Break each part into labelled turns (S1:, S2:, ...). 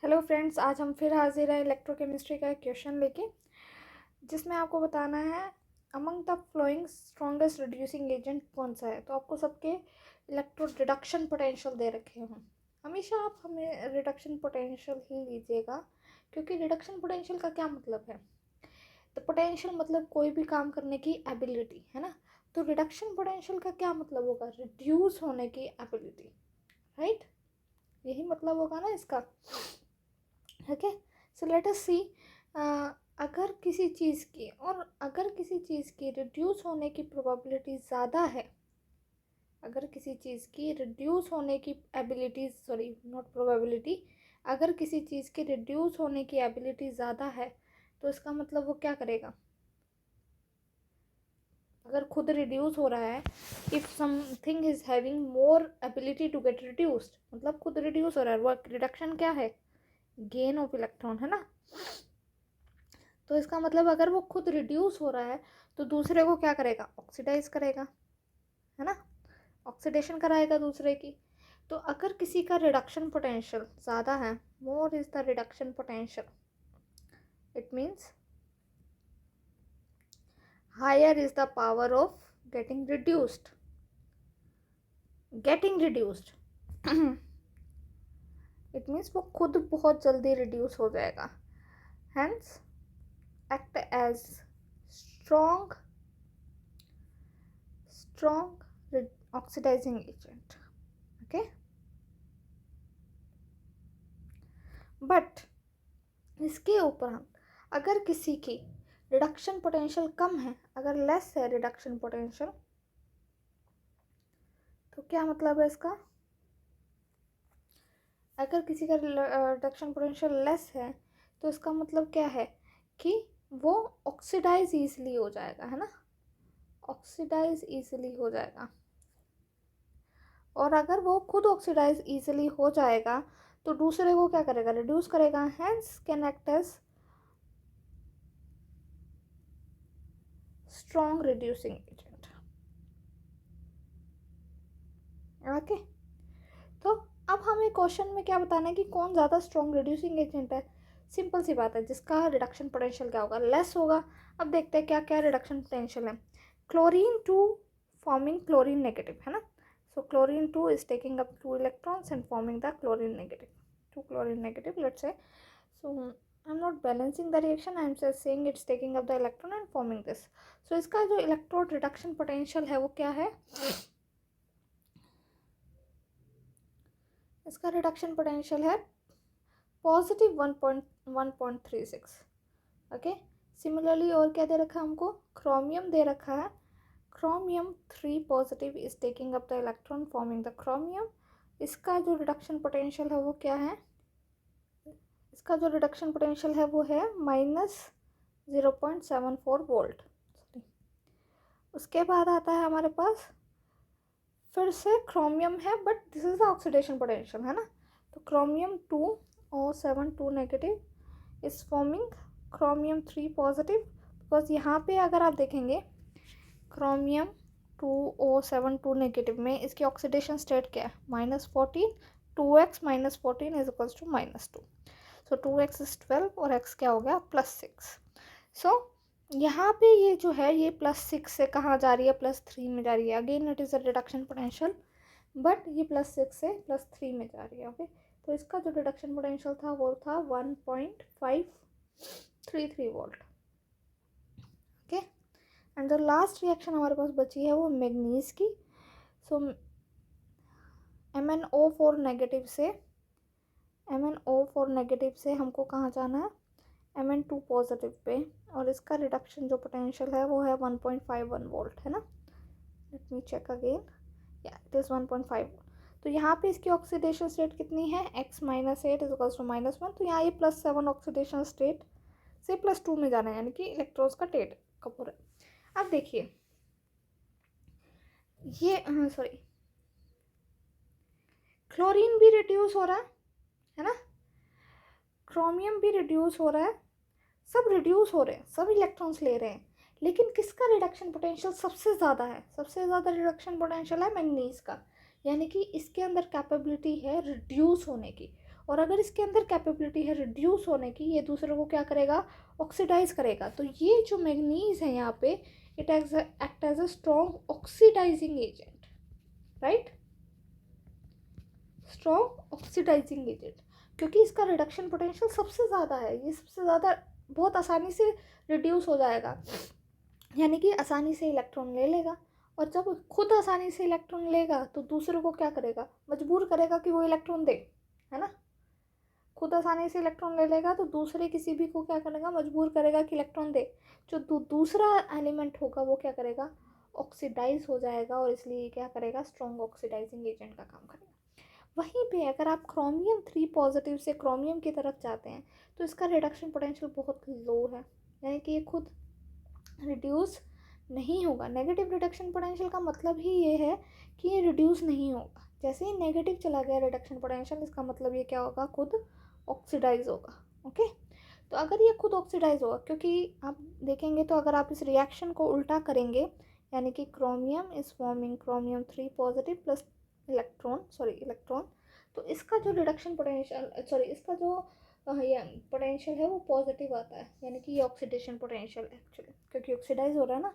S1: Hello friends, आज हम फिर हाजिर हैं इलेक्ट्रोकेमिस्ट्री का एक क्वेश्चन लेके, जिसमें आपको बताना है among the flowing strongest reducing agent कौन सा है। तो आपको सबके इलेक्ट्रो रिडक्शन पोटेंशियल दे रखे हैं। हमेशा आप हमें रिडक्शन पोटेंशियल ही लीजिएगा, क्योंकि रिडक्शन पोटेंशियल का क्या मतलब है। तो पोटेंशियल मतलब कोई भी काम करने की एबिलिटी है ना। तो रिडक्शन पोटेंशियल का क्या मतलब होगा, रिड्यूस होने की एबिलिटी, राइट। यही मतलब होगा ना इसका। ओके, सो लेट अस सी, अगर किसी चीज़ की रिड्यूस होने की प्रोबेबिलिटी ज़्यादा है, अगर किसी चीज़ की रिड्यूस होने की एबिलिटी, सॉरी नॉट प्रोबेबिलिटी, अगर किसी चीज़ की रिड्यूस होने की एबिलिटी ज़्यादा है तो इसका मतलब वो क्या करेगा। अगर खुद रिड्यूस हो रहा है, if something is having more ability to get reduced, मतलब खुद रिड्यूस हो रहा है, वो रिडक्शन क्या है, गेन ऑफ इलेक्ट्रॉन है ना। तो इसका मतलब अगर वो खुद रिड्यूस हो रहा है तो दूसरे को क्या करेगा, ऑक्सीडाइज करेगा, है ना, ऑक्सीडेशन कराएगा दूसरे की। तो अगर किसी का रिडक्शन पोटेंशियल ज़्यादा है, more is the reduction potential, it means higher is the power of getting reduced it means वो खुद बहुत जल्दी रिड्यूस हो जाएगा, hence act as strong oxidizing agent, okay। But इसके ऊपर अगर किसी की रिडक्शन पोटेंशियल कम है, अगर लेस है रिडक्शन पोटेंशियल, तो क्या मतलब है इसका, अगर किसी का रिडक्शन पोटेंशियल लेस है तो इसका मतलब क्या है कि वो ऑक्सीडाइज ईजिली हो जाएगा, है ना, ऑक्सीडाइज ईजिली हो जाएगा। और अगर वो खुद ऑक्सीडाइज ईजिली हो जाएगा तो दूसरे को क्या करेगा, रिड्यूस करेगा, hence can act as strong reducing agent, okay. तो अब हमें क्वेश्चन में क्या बताना है कि कौन ज़्यादा स्ट्रॉन्ग रिड्यूसिंग एजेंट है। सिंपल सी बात है, जिसका रिडक्शन पोटेंशियल क्या होगा, लेस होगा। अब देखते हैं क्या क्या रिडक्शन पोटेंशियल है। क्लोरीन 2 फॉर्मिंग क्लोरीन नेगेटिव, है ना। So chlorine 2 is taking up 2 electrons and forming the chlorine negative, 2 chlorine negative, let's say. So I'm not balancing the reaction, I'm just saying it's taking up the electron and forming this. So इसका जो electrode reduction potential है वो क्या है, इसका reduction potential है positive 1.36, okay. Similarly और क्या दे रखा है हमको, क्रोमियम दे रखा है, chromium 3 positive is taking up the electron forming the chromium. इसका जो रिडक्शन पोटेंशियल है वो क्या है, इसका जो रिडक्शन पोटेंशियल है वो है -0.74 वोल्ट। उसके बाद आता है हमारे पास फिर से क्रोमियम है, but this is the oxidation potential, है ना। तो chromium 2O72 negative is forming chromium 3 positive, because यहाँ पे अगर आप देखेंगे क्रोमियम 2O72 नेगेटिव में इसकी ऑक्सीडेशन स्टेट क्या है, -14, 2x -14 is equals to -2, so 2x is 12 और x क्या हो गया +6। सो यहाँ पे ये जो है ये +6 से कहाँ जा रही है, +3 में जा रही है। Again it is a reduction potential, but ये +6 से +3 में जा रही है, ओके। तो इसका जो रिडक्शन पोटेंशियल था वो था 1.533 volt, okay. And the last reaction हमारे पास बची है वो मैग्नीज की। सो MnO4 नेगेटिव से हमको कहाँ जाना है, Mn2 पॉजिटिव पे, और इसका रिडक्शन जो पोटेंशियल है वो है 1.51 वोल्ट, है ना। लेट मी चेक अगेन, या इट इज़ 1.5। तो यहाँ पे इसकी ऑक्सीडेशन स्टेट कितनी है, x -8 इज इक्वल्स टू -1। तो यहाँ ये +7 ऑक्सीडेशन स्टेट से +2 में जाना है, यानी कि इलेक्ट्रॉन्स का टेट कब हो रहा है। अब देखिए ये सॉरी, क्लोरीन भी रिड्यूस हो रहा है ना, क्रोमियम भी रिड्यूस हो रहा है, सब रिड्यूस हो रहे हैं, सब इलेक्ट्रॉन्स ले रहे हैं, लेकिन किसका रिडक्शन पोटेंशियल सबसे ज़्यादा है, सबसे ज़्यादा रिडक्शन पोटेंशियल है मैंगनीज का, यानी कि इसके अंदर कैपेबिलिटी है रिड्यूस होने की। और अगर इसके अंदर कैपेबिलिटी है रिड्यूस होने की, ये दूसरे को क्या करेगा, ऑक्सीडाइज करेगा। तो ये जो मैंगनीज है यहाँ पे, it act as a strong oxidizing agent, right, strong oxidizing agent, क्योंकि इसका रिडक्शन पोटेंशियल सबसे ज़्यादा है, ये सबसे ज़्यादा बहुत आसानी से रिड्यूस हो जाएगा, यानी कि आसानी से इलेक्ट्रॉन ले लेगा। और जब खुद आसानी से इलेक्ट्रॉन लेगा तो दूसरे को क्या करेगा, मजबूर करेगा कि वो इलेक्ट्रॉन दे, है ना। खुद आसानी से इलेक्ट्रॉन ले लेगा तो दूसरे किसी भी को क्या करेगा, मजबूर करेगा कि इलेक्ट्रॉन दे। जो दूसरा एलिमेंट होगा वो क्या करेगा, ऑक्सीडाइज हो जाएगा, और इसलिए क्या करेगा, स्ट्रॉन्ग ऑक्सीडाइजिंग एजेंट का काम करेगा। वहीं पे अगर आप क्रोमियम 3 पॉजिटिव से क्रोमियम की तरफ जाते हैं तो इसका रिडक्शन पोटेंशियल बहुत लो है, यानी कि ये खुद रिड्यूस नहीं होगा। नेगेटिव रिडक्शन पोटेंशियल का मतलब ही ये है कि ये रिड्यूस नहीं होगा। जैसे ही नेगेटिव चला गया रिडक्शन पोटेंशियल, इसका मतलब ये क्या होगा, खुद ऑक्सीडाइज होगा। ओके, तो अगर ये खुद ऑक्सीडाइज होगा, क्योंकि आप देखेंगे तो अगर आप इस रिएक्शन को उल्टा करेंगे, यानी कि chromium is forming chromium 3 positive plus electron, तो इसका जो रिडक्शन पोटेंशियल इसका जो ये पोटेंशियल है वो पॉजिटिव आता है, यानी कि ये ऑक्सीडेशन पोटेंशियल है एक्चुअली, क्योंकि ऑक्सीडाइज हो रहा है ना,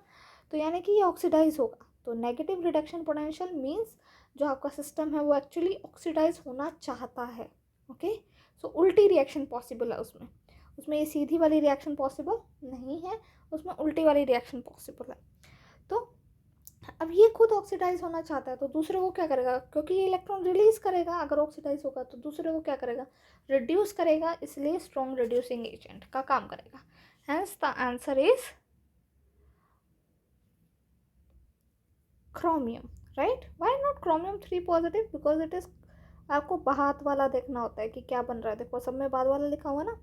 S1: तो यानी कि ये ऑक्सीडाइज होगा। तो नेगेटिव रिडक्शन पोटेंशियल मीन्स जो आपका सिस्टम है वो एक्चुअली ऑक्सीडाइज होना चाहता है। ओके, सो उल्टी रिएक्शन पॉसिबल है उसमें ये सीधी वाली रिएक्शन पॉसिबल नहीं है, उसमें उल्टी वाली रिएक्शन पॉसिबल है। तो अब ये खुद ऑक्सीडाइज होना चाहता है तो दूसरे को क्या करेगा, क्योंकि ये इलेक्ट्रॉन रिलीज करेगा, अगर ऑक्सीडाइज होगा तो दूसरे को क्या करेगा, रिड्यूस करेगा, इसलिए स्ट्रॉन्ग रिड्यूसिंग एजेंट का काम करेगा। Hence the answer is chromium, right. Why not chromium 3 positive, because it is, आपको बाद वाला देखना होता है कि क्या बन रहा है। देखो सब में बाद वाला लिखा हुआ ना,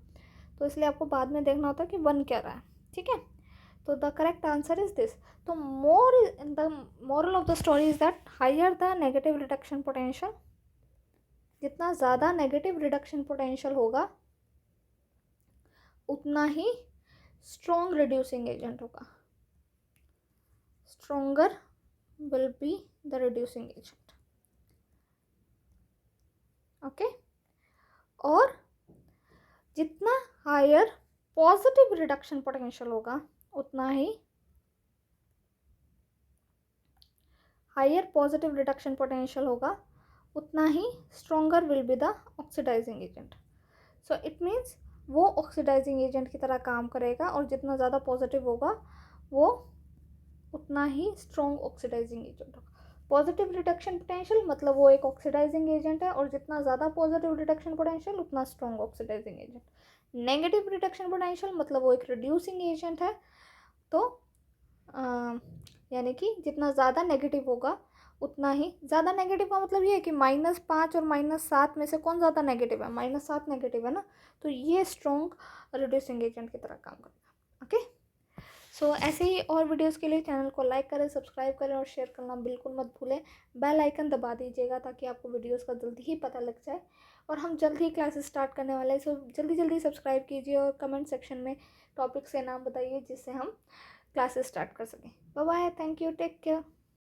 S1: तो इसलिए आपको बाद में देखना होता है कि बन क्या रहा है, ठीक है। तो the correct answer is this. तो the moral of the story is that higher the negative reduction potential, जितना ज़्यादा नेगेटिव रिडक्शन पोटेंशियल होगा उतना ही स्ट्रॉन्ग रिड्यूसिंग एजेंट होगा, stronger will be the reducing agent. Okay, और जितना हायर पॉजिटिव रिडक्शन पोटेंशियल होगा उतना ही हायर पॉजिटिव रिडक्शन पोटेंशियल होगा उतना ही stronger will be the oxidising agent. So it means वो ऑक्सीडाइजिंग एजेंट की तरह काम करेगा, और जितना ज़्यादा पॉजिटिव होगा वो उतना ही स्ट्रॉन्ग ऑक्सीडाइजिंग एजेंट होगा। पॉजिटिव रिडक्शन पोटेंशियल मतलब वो एक ऑक्सीडाइजिंग एजेंट है, और जितना ज़्यादा पॉजिटिव रिडक्शन पोटेंशियल उतना strong oxidizing agent. Negative reduction potential मतलब वो एक रिड्यूसिंग एजेंट है, तो यानी कि जितना ज़्यादा नेगेटिव होगा उतना ही, ज़्यादा नेगेटिव का मतलब ये है कि -5 और -7 में से कौन ज़्यादा नेगेटिव है, -7 नेगेटिव है ना, तो ये स्ट्रॉन्ग रिड्यूसिंग एजेंट की तरह काम करेगा। ओके, सो ऐसे ही और वीडियोस के लिए चैनल को लाइक करें, सब्सक्राइब करें और शेयर करना बिल्कुल मत भूलें। बेल आइकन दबा दीजिएगा ताकि आपको वीडियोस का जल्दी ही पता लग जाए, और हम जल्दी ही क्लासेस स्टार्ट करने वाले हैं। सो जल्दी सब्सक्राइब कीजिए और कमेंट सेक्शन में टॉपिक्स के नाम बताइए जिससे हम क्लासेस स्टार्ट कर सकें। Bye bye, thank you, take care.